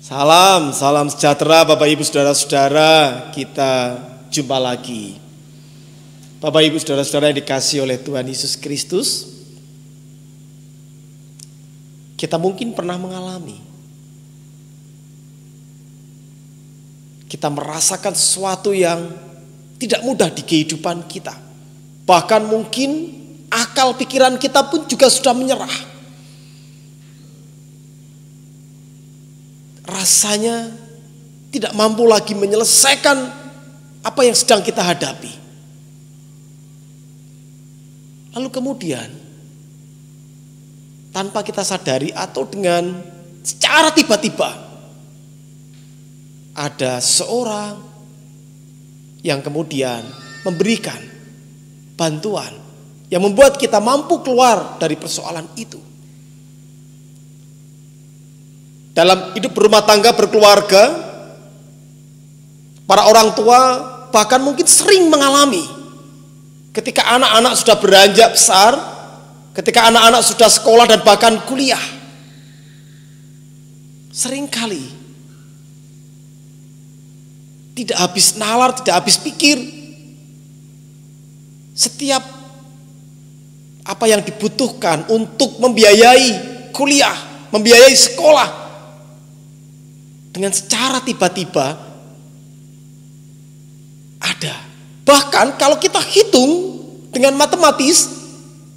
Salam sejahtera Bapak Ibu Saudara-saudara, kita jumpa lagi. Bapak Ibu Saudara-saudara yang dikasihi oleh Tuhan Yesus Kristus, kita mungkin pernah mengalami, kita merasakan sesuatu yang tidak mudah di kehidupan kita. Bahkan mungkin akal pikiran kita pun juga sudah menyerah. Rasanya tidak mampu lagi menyelesaikan apa yang sedang kita hadapi. Lalu kemudian tanpa kita sadari atau dengan secara tiba-tiba ada seorang yang kemudian memberikan bantuan yang membuat kita mampu keluar dari persoalan itu. Dalam hidup berumah tangga, berkeluarga, para orang tua bahkan mungkin sering mengalami ketika anak-anak sudah beranjak besar, ketika anak-anak sudah sekolah dan bahkan kuliah. Seringkali tidak habis nalar, tidak habis pikir. Setiap apa yang dibutuhkan untuk membiayai kuliah, membiayai sekolah, dengan secara tiba-tiba ada. Bahkan kalau kita hitung dengan matematis,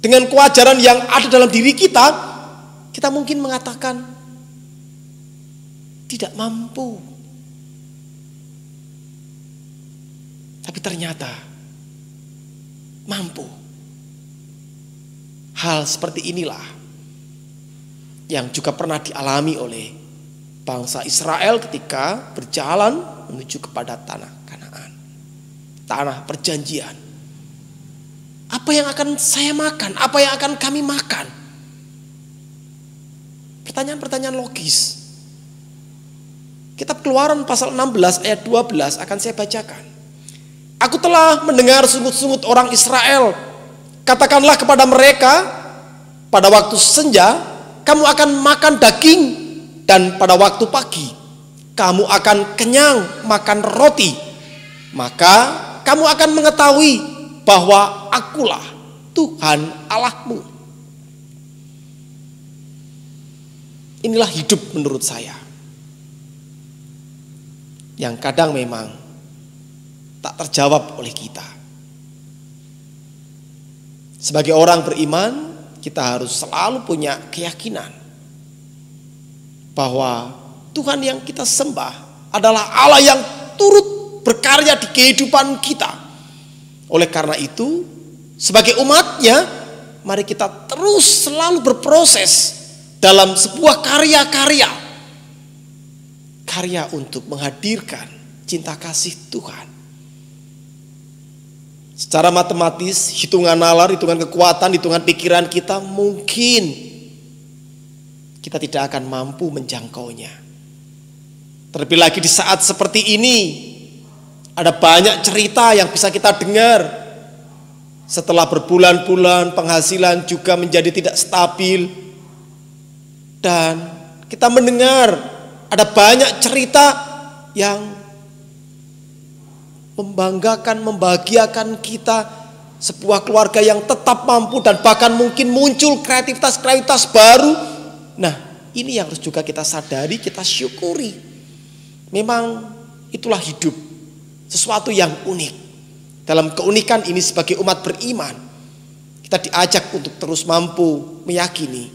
dengan kewajaran yang ada dalam diri kita, kita mungkin mengatakan tidak mampu. Tapi ternyata mampu. Hal seperti inilah yang juga pernah dialami oleh bangsa Israel ketika berjalan menuju kepada tanah Kanaan, tanah perjanjian. Apa yang akan saya makan? Apa yang akan kami makan? Pertanyaan-pertanyaan logis. Kitab Keluaran pasal 16 ayat 12 akan saya bacakan. Aku telah mendengar sungut-sungut orang Israel. Katakanlah kepada mereka, pada waktu senja kamu akan makan daging, dan pada waktu pagi kamu akan kenyang makan roti. Maka kamu akan mengetahui bahwa akulah Tuhan Allahmu. Inilah hidup menurut saya, yang kadang memang tak terjawab oleh kita. Sebagai orang beriman, kita harus selalu punya keyakinan bahwa Tuhan yang kita sembah adalah Allah yang turut berkarya di kehidupan kita. Oleh karena itu, sebagai umatnya, mari kita terus selalu berproses dalam sebuah karya-karya untuk menghadirkan cinta kasih Tuhan. Secara matematis, hitungan nalar, hitungan kekuatan, hitungan pikiran kita mungkin kita tidak akan mampu menjangkaunya. Terlebih lagi di saat seperti ini, ada banyak cerita yang bisa kita dengar. Setelah berbulan-bulan penghasilan juga menjadi tidak stabil, dan kita mendengar ada banyak cerita yang membanggakan, membahagiakan kita, sebuah keluarga yang tetap mampu dan bahkan mungkin muncul kreativitas baru. Nah, ini yang harus juga kita sadari, kita syukuri. Memang itulah hidup, sesuatu yang unik. Dalam keunikan ini sebagai umat beriman, kita diajak untuk terus mampu meyakini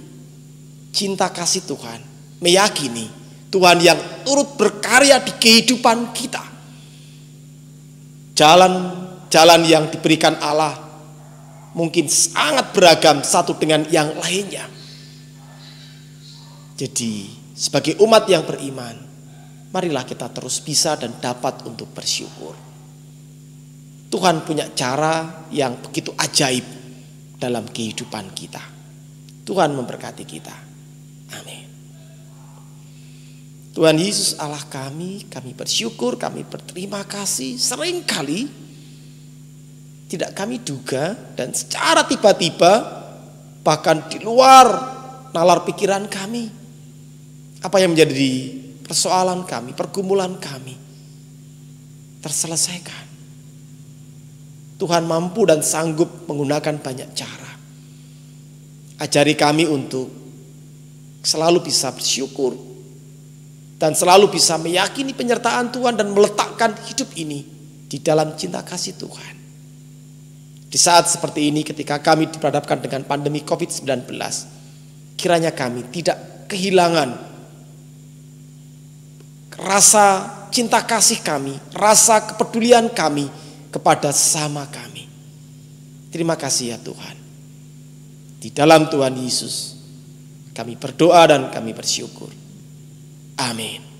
cinta kasih Tuhan, meyakini Tuhan yang turut berkarya di kehidupan kita. Jalan yang diberikan Allah mungkin sangat beragam satu dengan yang lainnya. Jadi sebagai umat yang beriman, marilah kita terus bisa dan dapat untuk bersyukur. Tuhan punya cara yang begitu ajaib dalam kehidupan kita. Tuhan memberkati kita. Amin. Tuhan Yesus Allah kami bersyukur, kami berterima kasih. Seringkali tidak kami duga dan secara tiba-tiba, bahkan di luar nalar pikiran kami, apa yang menjadi persoalan kami, pergumulan kami terselesaikan. Tuhan mampu dan sanggup menggunakan banyak cara. Ajari kami untuk selalu bisa bersyukur dan selalu bisa meyakini penyertaan Tuhan dan meletakkan hidup ini di dalam cinta kasih Tuhan. Di saat seperti ini ketika kami diperhadapkan dengan pandemi COVID-19, kiranya kami tidak kehilangan rasa cinta kasih kami, rasa kepedulian kami kepada sesama kami. Terima kasih ya Tuhan. Di dalam Tuhan Yesus kami berdoa dan kami bersyukur. Amin.